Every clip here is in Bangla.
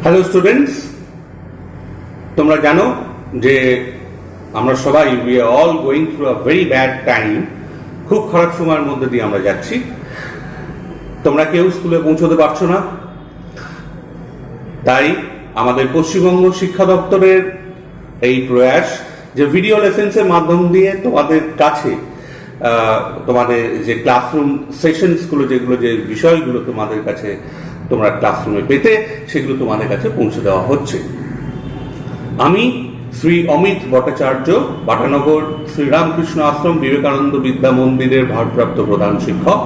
হ্যালো স্টুডেন্টস, তোমরা জানো যে আমরা সবাই we are all going through a very bad time. খুব খারাপ সময়ের মধ্যে দিয়ে আমরা যাচ্ছি। তোমরা কেউ স্কুলে পৌঁছতে পারছো না, তাই আমাদের পশ্চিমবঙ্গ শিক্ষা দপ্তরের এই প্রয়াস যে ভিডিও লেসেন্সের মাধ্যম দিয়ে তোমাদের কাছে তোমাদের যে ক্লাসরুম সেশনসগুলো, যেগুলো যে বিষয়গুলো তোমাদের কাছে তোমরা ক্লাসরুমে পেতে, সেগুলো তোমাদের কাছে পৌঁছে দেওয়া হচ্ছে। আমি শ্রী অমিত ভট্টাচার্য, বাটানগর শ্রীরামকৃষ্ণ আশ্রম বিবেকানন্দ বিদ্যা মন্দিরের ভারপ্রাপ্ত প্রধান শিক্ষক,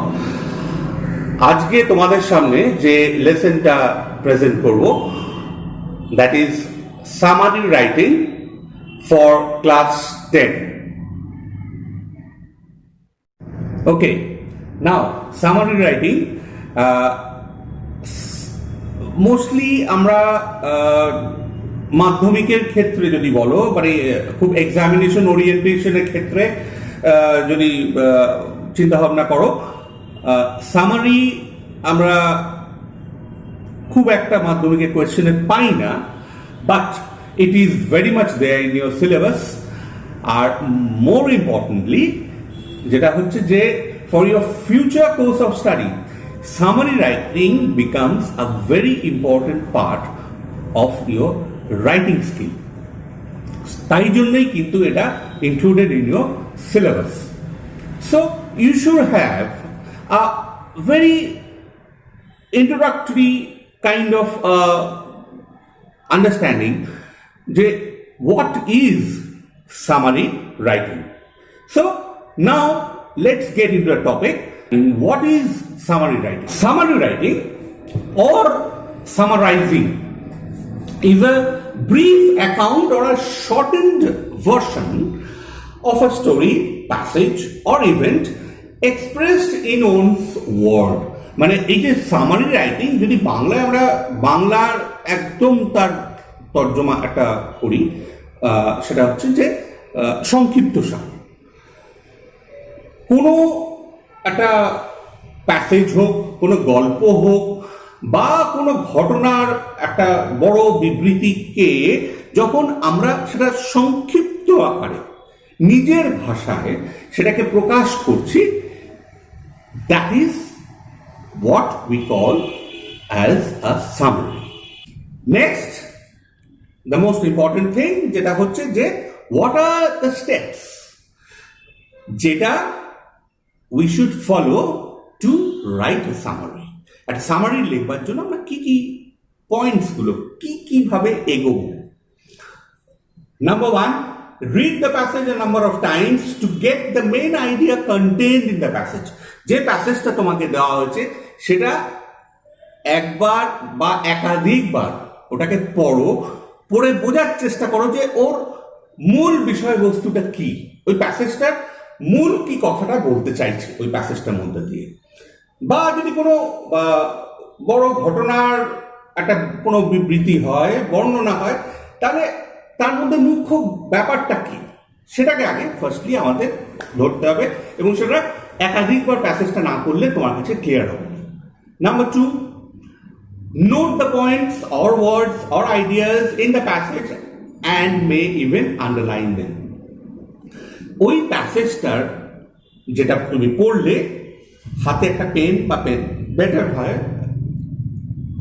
আজকে তোমাদের সামনে যে লেসনটা প্রেজেন্ট করব, that is summary writing for class 10. Okay, now summary writing mostly আমরা মাধ্যমিকের ক্ষেত্রে যদি বলো, মানে খুব এক্সামিনেশন ওরিয়েন্টেশনের ক্ষেত্রে যদি চিন্তা ভাবনা করো, সামারি আমরা খুব একটা মাধ্যমিকের কোয়েশ্চেনে পাই না, but it is very much there in your syllabus. আর মোর ইম্পর্টেন্টলি যেটা হচ্ছে যে for your future course of study, summary writing becomes a very important part of your writing skill. তাই জন্যই কিন্তু এটা included in your syllabus. So you should have a very introductory kind of understanding যে what is summary writing. So now let's get into the topic. What is summary writing? Summary writing or summarizing is a brief account or a shortened version of a story, passage or event expressed in one's word. মানে এই যে সামারি রাইটিং, যদি বাংলায় আমরা বাংলার একদম তার তর্জমা একটা করি, সেটা হচ্ছে যে সংক্ষিপ্তসার। কোনো একটা প্যাসেজ হোক, কোনো গল্প হোক, বা কোনো ঘটনার একটা বড় বিবৃতিকে যখন আমরা সেটা সংক্ষিপ্ত আকারে নিজের ভাষায় সেটাকে প্রকাশ করছি, that is what we call as a summary. Next, the most important thing যেটা হচ্ছে যে হোয়াট আর দ্য স্টেপস যেটা we should follow to write a summary. একটা সামারি লিখবার জন্য আমরা কি কি পয়েন্টস গুলো কিভাবে এগোবো। Number 1, read the passage a number of times to get the main idea contained in the passage. যে প্যাসেজটা তোমাকে দেওয়া হয়েছে সেটা একবার বা একাধিকবার ওটাকে পড়ে বোঝার চেষ্টা করো যে ওর মূল বিষয়বস্তুটা কি, ওই প্যাসেজটার মূল কি কথাটা বলতে চাইছে ওই প্যাসেজটার মধ্যে দিয়ে। বা যদি কোনো বড় ঘটনার একটা কোনো বিবৃতি হয়, বর্ণনা হয়, তাহলে তার মধ্যে মুখ্য ব্যাপারটা কি সেটাকে আগে ফার্স্টলি আমাদের ধরতে হবে, এবং সেটা একাধিকবার প্যাসেজটা না করলে তোমার কাছে ক্লিয়ার হবে না। Number 2, note the points or words or ideas in the passage and May even underline them. ওই প্যাসেজটার যেটা তুমি পড়লে হাতে একটা পেন বা পেন, বেটার হয়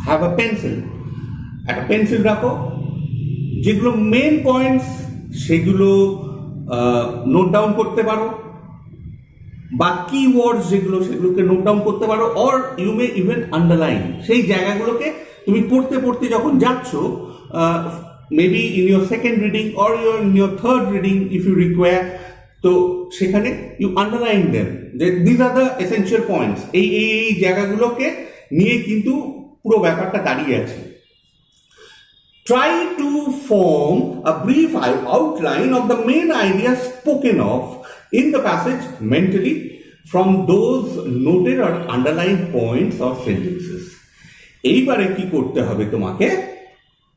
হ্যাভ আ পেন্সিল, একটা পেন্সিল রাখো, যেগুলো মেন পয়েন্টস সেগুলো নোট ডাউন করতে পারো, বা কিওয়ার্ডস যেগুলো সেগুলোকে নোট ডাউন করতে পারো, or you may even underline. সেই জায়গাগুলোকে তুমি পড়তে পড়তে যখন যাচ্ছ, maybe in your second reading or in your third reading if you require, তো সেখানে ইউ আন্ডারলাইন দেন যে this are the essential points. এই জায়গাগুলোকে নিয়ে কিন্তু পুরো ব্যাপারটা দাঁড়িয়ে আছে। Try to form a brief outline of the main idea spoken of in the passage mentally from those noted or underline points or sentences. এইবারে কি করতে হবে তোমাকে,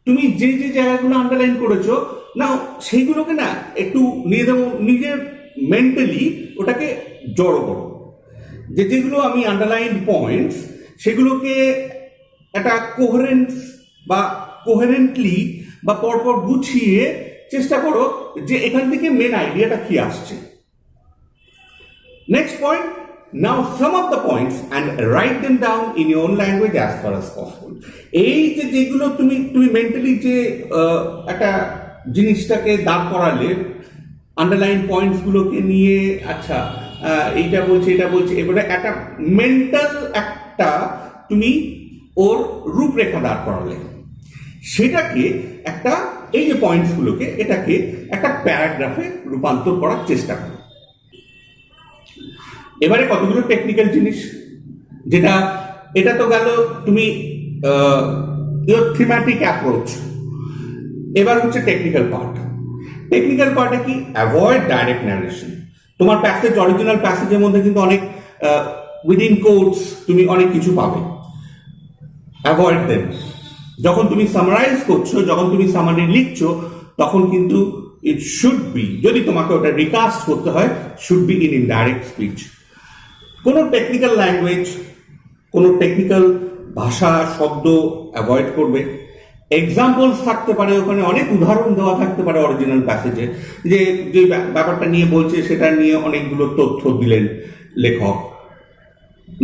তুমি যে যে জায়গাগুলো আন্ডারলাইন করেছো না, সেইগুলোকে না একটু নিজের মেন্টালি ওটাকে জড়ো করো, যেগুলো আমি আন্ডারলাইন পয়েন্টস সেগুলোকে একটা কোহারেন্স বা কোহেরেন্টলি বা পরপর গুছিয়ে চেষ্টা করো যে এখান থেকে মেন আইডিয়াটা কি আসছে। Next point, now sum up the points and write them down in your own language as far as possible. এই যে যেগুলো তুমি মেন্টালি যে একটা জিনিসটাকে দাঁড় করালে, আন্ডারলাইন পয়েন্টস গুলোকে নিয়ে আচ্ছা এইটা বলছে এটা বলছে, এবারে একটা মেন্টাল একটা তুমি ওর রূপরেখা দাঁড় করালে, সেটাকে একটা এই যে পয়েন্টস গুলোকে এটাকে একটা প্যারাগ্রাফে রূপান্তর করার চেষ্টা করো। এবারে কতগুলো টেকনিক্যাল জিনিস, যেটা এটা তো গেল তুমি ইয়োর থিম্যাটিক অ্যাপ্রোচ। এবার হচ্ছে টেকনিক্যাল পার্ট। টেকনিক্যাল পার্টে কি? Avoid direct narration. তোমার প্যাসেজ, অরিজিনাল প্যাসেজের মধ্যে কিন্তু অনেক উইদিন কোটস তুমি অনেক কিছু পাবে, অ্যাভয়েড দেম। যখন তুমি সামারাইজ করছো, যখন তুমি সামারি লিখছো, তখন কিন্তু ইট শুড বি, যদি তোমাকে ওটা রিকাস্ট করতে হয়, should be in indirect speech. কোনো টেকনিক্যাল ল্যাঙ্গুয়েজ, কোনো টেকনিক্যাল ভাষা শব্দ অ্যাভয়েড করবে। এক্সাম্পলস থাকতে পারে, ওখানে অনেক উদাহরণ দেওয়া থাকতে পারে অরিজিনাল প্যাসেজে, যে যে ব্যাপারটা নিয়ে বলছে সেটা নিয়ে অনেকগুলো তথ্য দিলেন লেখক।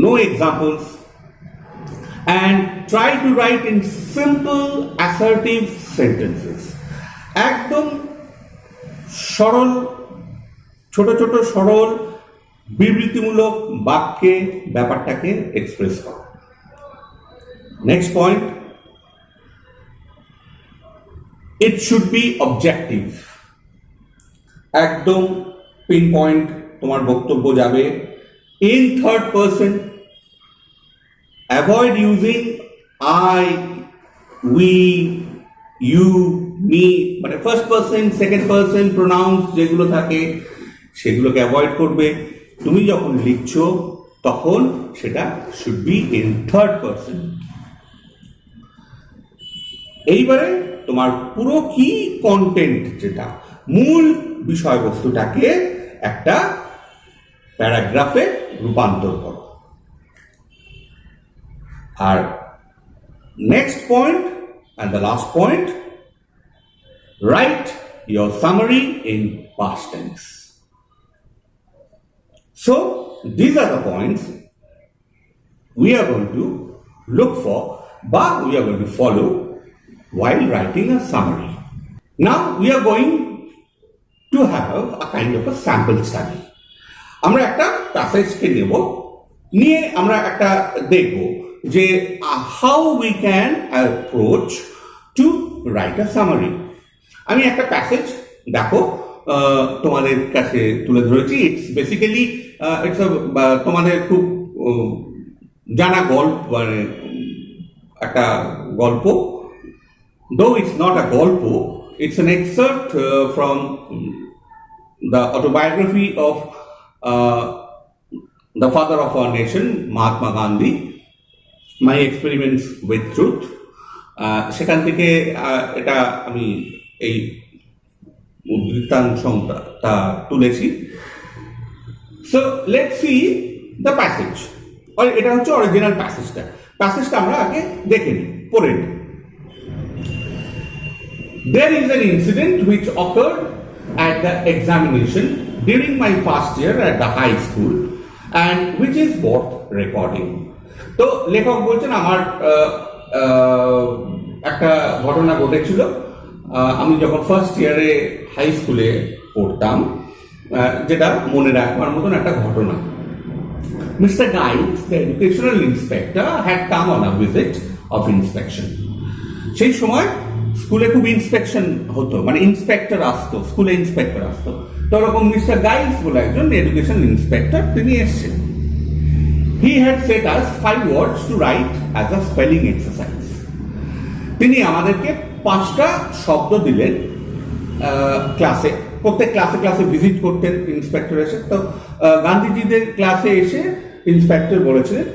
No examples, and try to write in simple assertive sentences. একদম সরল, ছোট ছোট সরল বিবৃতিমূলক বাক্যে ব্যাপারটাকে এক্সপ্রেস করা। Next point, it should be objective. একদম পিন পয়েন্ট তোমার বক্তব্য যাবে। In third person, avoid using I, we, you, me, মানে first person, second person pronouns যেগুলো থাকে সেগুলোকে অ্যাভয়েড করবে। তুমি যখন লিখছো তখন সেটা should be in third person. এইবারে তোমার পুরো কি কন্টেন্ট, যেটা মূল বিষয়বস্তুটাকে একটা প্যারাগ্রাফে রূপান্তর করো। আর next point and the last point, write your summary in past tense. So these are the points we are going to look for, but we are going to follow while writing a summary. Now we are going to have a kind of a sample study. আমরা একটা প্যাসেজকে নেব, নিয়ে আমরা একটা দেখব যে how we can approach to write a summary. আমি একটা প্যাসেজ দেখো তোমাদের কাছে তুলে ধরেছি। ইটস বেসিক্যালি ইটস তোমাদের খুব জানা গল্প, মানে একটা গল্প, দো ইটস নট আ গল্প, it's an excerpt from the autobiography of the father of our nation, Mahatma Gandhi, My Experiments with Truth. সেখান থেকে এটা আমি এই উদ্ধৃতাংশটা তুলেছি। So let's see the passage. এটা হচ্ছে অরিজিনাল প্যাসেজটা আমরা আগে দেখে নিই, পড়ে নিই। There is an incident which occurred at the examination during my first year at the high school and which is worth recording. তো লেখক বলছেন, আমার একটা ঘটনা ঘটেছিল। আমি যখন ফার্স্ট ইয়ারে হাই স্কুলে পড়তাম, যেটা মনে রাখবার মতন একটা ঘটনা। Mr. Giles, the educational inspector, had come on a visit of inspection. সেই সময় স্কুলে খুব ইন্সপেকশন হতো, মানে ইন্সপেক্টর আসতো, স্কুলে ইন্সপেক্টর আসতো। তো ওরকম মিস্টার গাইলস বলে একজন এডুকেশন ইন্সপেক্টর, তিনি এসছেন। He had set us 5 words to write as a spelling exercise. তিনি আমাদেরকে 5টা শব্দ দিলেন ক্লাসে। প্রত্যেক ক্লাসে ভিজিট করতেন ইন্সপেক্টর এসে। তো গান্ধীজিদের ক্লাসে এসে ইন্সপেক্টর বলেছিলেন,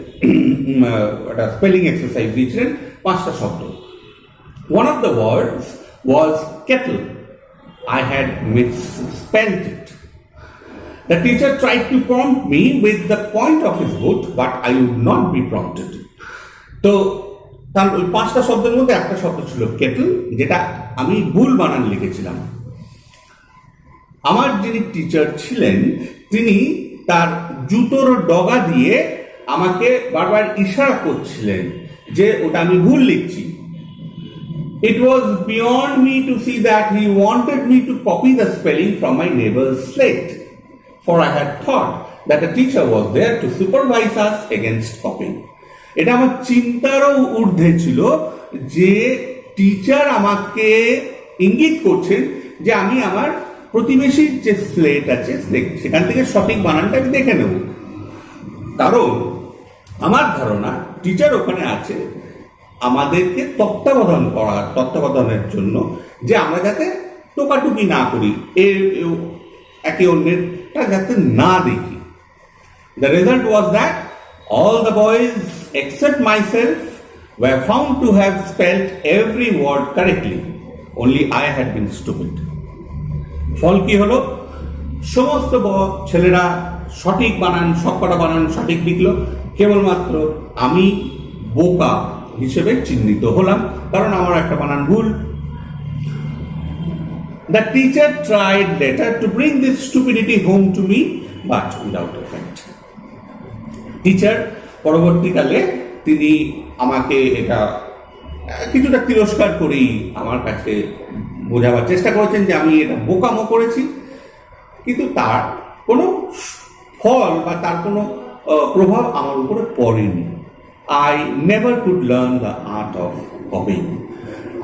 একটা স্পেলিং এক্সারসাইজ দিয়েছিলেন, 5টা শব্দ। One of the words was kettle. I had misspelled it. The teacher tried to prompt me with the point of his foot, but I would not be prompted. তো তার ওই 5টা শব্দের মধ্যে একটা শব্দ ছিল কেটল, যেটা আমি ভুল বানান লিখেছিলাম। আমার যিনি টিচার ছিলেন তিনি তার জুতোর ডগা দিয়ে আমাকে বারবার ইশারা করছিলেন যে ওটা আমি ভুল লিখছি। It was beyond me to see that he wanted me to copy the spelling from my neighbor's slate, for I had thought that a teacher was there to supervise us against copying. এটা আমার চিন্তারও ঊর্ধ্বে ছিল যে টিচার আমাকে ইঙ্গিত করছেন যে আমি আমার প্রতিবেশীর যে স্লেট আছে সেখান থেকে সঠিক বানানটা আমি দেখে নেব। কারণ আমার ধারণা টিচার ওখানে আছে আমাদেরকে তত্ত্বাবধানের জন্য, যে আমরা যাতে টোকাটুকি না করি, একে অন্যেরটা যাতে না দেখি। The result was that all the boys except myself were found to have spelled every word correctly. Only I had been stupid. ফল কি হলো? সমস্ত ছেলেরা সঠিক বানান, সবকটা বানান সঠিক লিখলো, কেবলমাত্র আমি বোকা হিসেবে চিহ্নিত হলাম, কারণ আমার একটা বানান ভুল। The teacher tried later to bring this stupidity home to me, but without effect. Teacher পরবর্তীকালে তিনি আমাকে এটা কিছুটা তিরস্কার করেই আমার কাছে বোঝাবার চেষ্টা করেছেন যে আমি এটা বোকামো করেছি, কিন্তু তার কোনো ফল বা তার কোনো প্রভাব আমার উপরে পড়েনি। I never could learn the art of copying.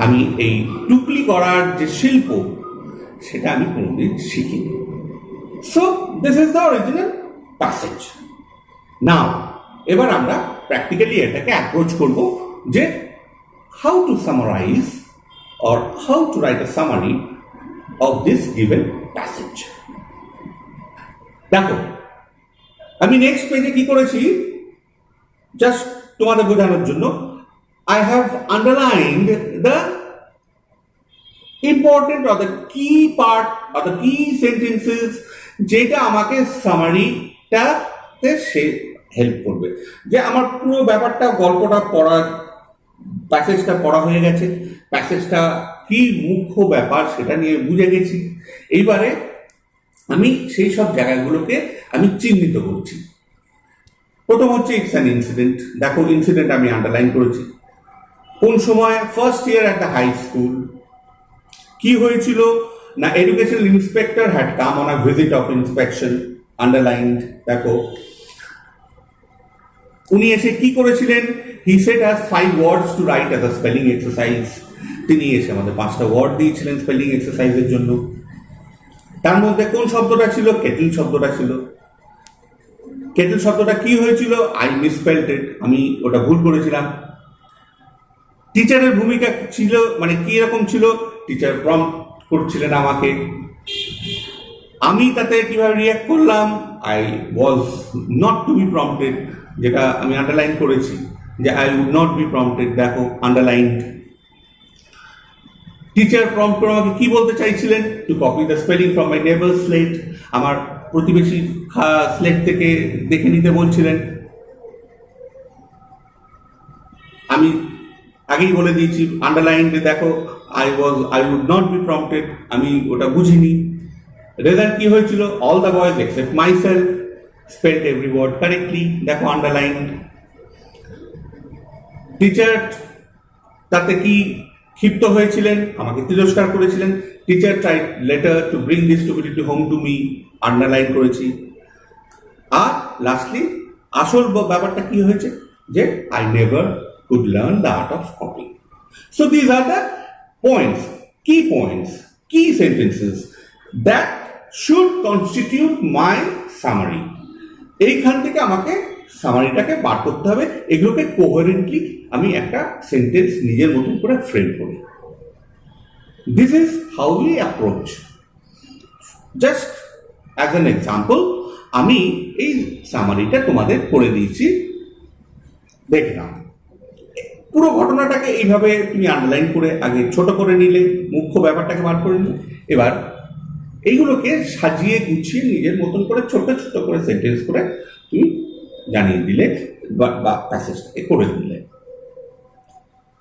আমি এই টুকলি করার যে শিল্প সেটা আমি কোনোদিন শিখিনি। So this is the original passage. Now এবার আমরা প্র্যাকটিক্যালি এটাকে অ্যাপ্রোচ করব যে how to summarize or how to write a summary of this given passage. দেখো আমি নেক্সট পেজে কি করেছি, জাস্ট তোমাদের বোঝানোর জন্য I have underlined the important or the key part or the key sentences যেটা আমাকে সামারিটাতে সে হেল্প করবে। যে আমার পুরো ব্যাপারটা, গল্পটা পড়ার, প্যাসেজটা পড়া হয়ে গেছে, প্যাসেজটা কি মুখ্য ব্যাপার সেটা নিয়ে বুঝে গেছি। এইবারে আমি সেই সব জায়গাগুলোকে আমি চিহ্নিত করছি। প্রথম হচ্ছে ইটস অ্যান ইনসিডেন্ট। দেখো ইনসিডেন্ট আমি আন্ডারলাইন করেছি। কোন সময়? First year at the high school. কি হয়েছিল না, educational inspector had come on a visit of inspection, underlined. দেখো উনি এসে কি করেছিলেন, he said us 5 words to write as a spelling exercise. তিনি এসে আমাদের 5টা ওয়ার্ড দিয়েছিলেন স্পেলিং এক্সারসাইজের জন্য। তার মধ্যে কোন শব্দটা ছিল? কেটল শব্দটা ছিল। কেটল শব্দটা কি হয়েছিল? আই মিসস্পেলড ইট, আমি ওটা ভুল করেছিলাম। টিচারের ভূমিকা ছিল, মানে কি রকম ছিল? টিচার প্রম্পট করছিলেন আমাকে, আমি তাতে কিভাবে রিয়াক্ট করলাম? I was not to be prompted, যেটা আমি আন্ডারলাইন করেছি যে I would not be prompted. দেখো আন্ডারলাইন্ড। টিচার প্রম্পট করে আমাকে কি বলতে চাইছিলেন? To copy the spelling from my neighbour slate, আমার প্রতিবেশীর স্লেট থেকে দেখে নিতে বলছিলেন। আমি আগেই বলে দিয়েছি আন্ডারলাইন্ড। দেখো I would not be prompted, আমি ওটা বুঝিনি। রেজাল্ট কি হয়েছিল? All the boys except myself spelled every word correctly. দেখো আন্ডারলাইন্ড। টিচার তাতে কি ক্ষিপ্ত হয়েছিলেন? আমাকে তিরস্কার করেছিলেন। Teacher tried later to bring this stupidity home to me, underline করেছি। আর লাস্টলি আসল ব্যাপারটা কি হয়েছে, যে I never could learn the art of copying. So these are the key sentences that should constitute my summary. এইখান থেকে আমাকে সামারিটাকে বার করতে হবে, এগুলোকে কোহেরেন্টলি আমি একটা সেন্টেন্স নিজের মতন করে ফ্রেম করি। This is how we approach. Just as an example, আমি এই সামারিটা তোমাদের করে দিয়েছি, দেখে নাও। পুরো ঘটনাটাকে এইভাবে তুমি আন্ডারলাইন করে আগে ছোট করে নিলে, মুখ্য ব্যাপারটাকে বার করে নিলে। এবার এইগুলোকে সাজিয়ে গুছিয়ে নিজের মতন করে ছোট ছোট করে সেন্টেন্স করে তুমি জানিয়ে দিলে বা প্যাসেজটাকে করে দিলে।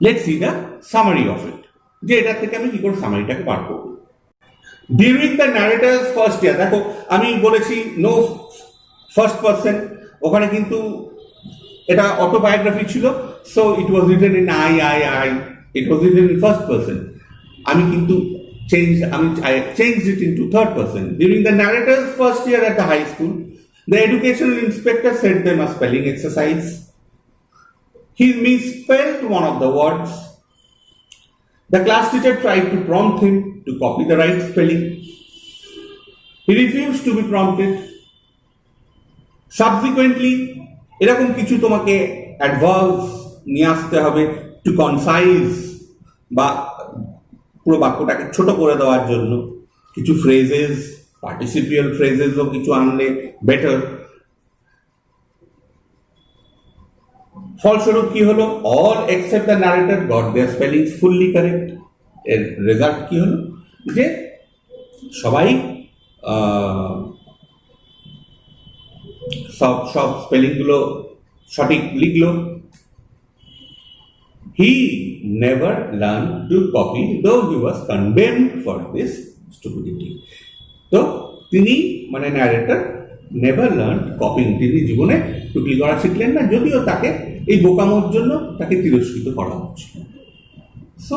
Let's see the summary of it, যে এটা থেকে আমি কি করে সামারিটাকে বার করব। During the narrator's first year, দেখো আমি বলেছি নো ফার্স্ট পার্সন, ওখানে কিন্তু এটা অটোবায়োগ্রাফি ছিল, so it was written in I, it was written in first person. আমি কিন্তু I changed it into third person. During the narrator's first year at the high school, the educational inspector sent them a spelling exercise. He misspelled one of the words. The class teacher tried to prompt him to copy the right spelling. He refused to be prompted. Subsequently, এরকম কিছু তোমাকে অ্যাডভার্বস নিয়ে আসতে হবে টু কনসাইজ, বা পুরো বাক্যটাকে ছোট করে দেওয়ার জন্য কিছু ফ্রেজেস, পার্টিসিপিয়াল ফ্রেজেসও কিছু আনলে বেটার। ফলস্বরূপ কি হলো, all except the narrator got their spellings fully correct. এর রেজাল্ট কি হলো, যে সবাই সব স্পেলিংগুলো সঠিক লিখলো। He never learned to copy, though he was condemned for this stupidity. তো তিনি মানে ন্যারেটর নেভার লার্ন কপিং, তিনি জীবনে টুকলি করা শিখলেন না, যদিও তাকে এই বোকামোর জন্য তাকে তিরস্কৃত করা হচ্ছিল। So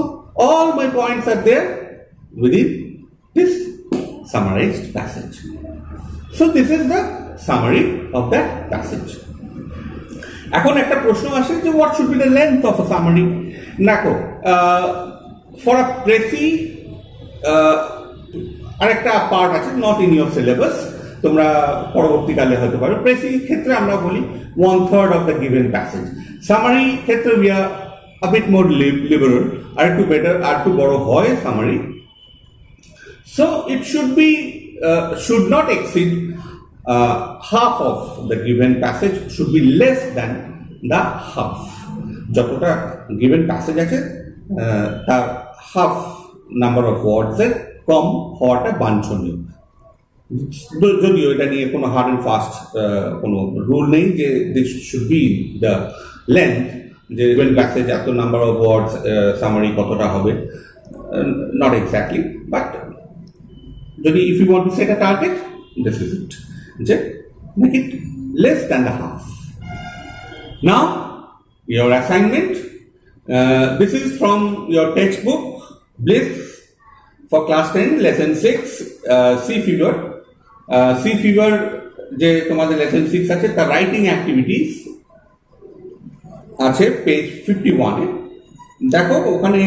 all my points are there within this summarized passage. So this is the summary of that passage. এখন একটা প্রশ্ন আসে যে what should be the length of a summary. দেখো, ফর আ প্রেসি আরেকটা পার্ট আছে, নট ইন ইউর সিলেবাস, তোমরা পরবর্তীকালে হতে পারো। প্রেসি ক্ষেত্রে আমরা বলি 1/3 of the given passage. Summary ক্ষেত্রে we are a bit more liberal, আর একটু বেটার, আর একটু বড় হয় summary. So it should not exceed half of the given passage, should be less than the half. যতটা given passage আছে তার half number of words এর কম হওয়াটা বাঞ্ছনীয়। যদিও এটা নিয়ে কোনো হার্ড অ্যান্ড ফাস্ট কোনো রুল নেই যে this should be the length, যে given passage এত নাম্বার অফ ওয়ার্ডস সামারি কতটা হবে, নট এক্স্যাক্টলি, বাট যদি if you want to set a target, this is it, যে make it less than the half. Now your assignment, this is from your textbook Bliss for class 10 lesson 6, see figure যে তোমাদের lesson 6 আছে তার writing activities আছে পেজ 51 এ। দেখো ওখানে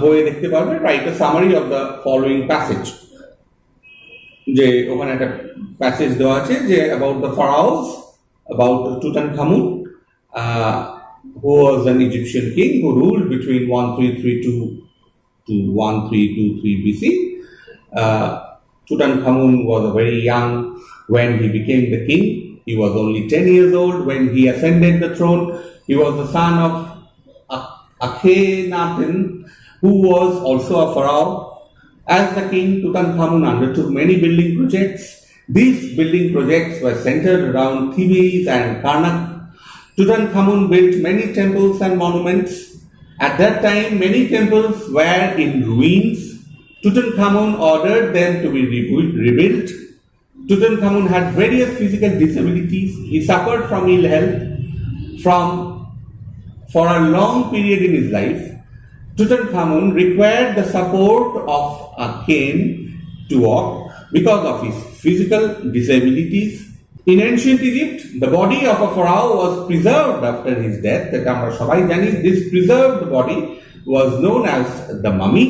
বইয়ে দেখতে পারবে write a summary of the following passage, যে ওখানে একটা প্যাসেজ দেওয়া আছে যে about the pharaohs, about Tutankhamun, who was an Egyptian king who ruled between 1332 to 1323 BC. Tutankhamun was very young when he became the king. He was only 10 years old when he ascended the throne. He was the son of Akhenaten, who was also a pharaoh. As the king, Tutankhamun undertook many building projects. These building projects were centered around Thebes and Karnak. Tutankhamun built many temples and monuments. At that time, many temples were in ruins. Tutankhamun ordered them to be rebuilt. Tutankhamun had various physical disabilities. He suffered from ill health for a long period in his life. Tutankhamun required the support of a cane to walk because of his physical disabilities. In ancient Egypt, the body of a pharaoh was preserved after his death. This preserved body was known as the mummy.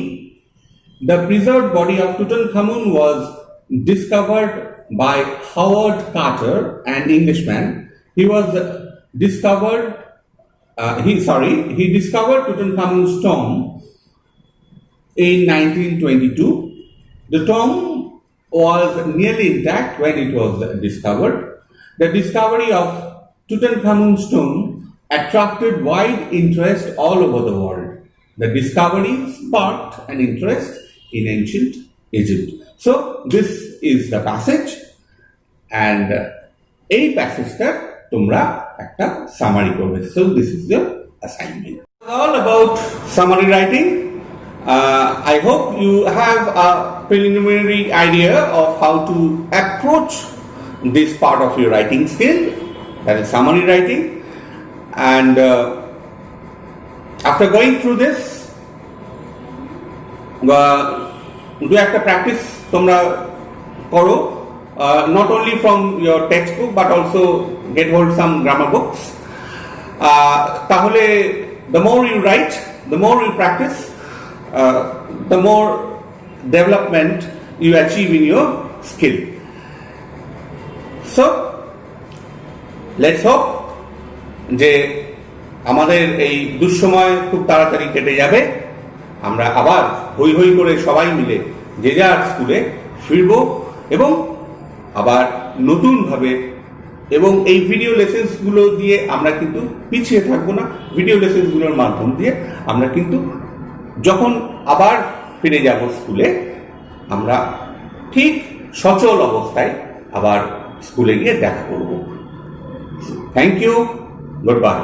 The preserved body of Tutankhamun was discovered by Howard Carter, an Englishman. He discovered Tutankhamun's tomb in 1922. The tomb was nearly intact when it was discovered. The discovery of Tutankhamun's tomb attracted wide interest all over the world. The discovery sparked an interest in ancient Egypt. So this is the passage, and এই প্যাসেজটা তোমরা একটা সামারি করবে। So this is your assignment. All about summary writing. I hope you have a preliminary idea of how to approach this part of your writing skill, that is summary writing. And after going through this, do একটা practice তোমরা করো, not only from your textbook but also get hold some grammar books. তাহলে the more you write, the more you practice, the more development you achieve in your skill. So let's hope যে আমাদের এই দুঃসময় খুব তাড়াতাড়ি কেটে যাবে, আমরা আবার হই হই করে সবাই মিলে যে যার স্কুলে ফিরব এবং আবার নতুনভাবে, এবং এই ভিডিও লেসেন্সগুলো দিয়ে আমরা কিন্তু পিছিয়ে থাকবো না। ভিডিও লেসেন্সগুলোর মাধ্যম দিয়ে আমরা কিন্তু যখন আবার ফিরে যাব স্কুলে, আমরা ঠিক সচল অবস্থায় আবার স্কুলে গিয়ে দেখা করব। Thank you, good bye.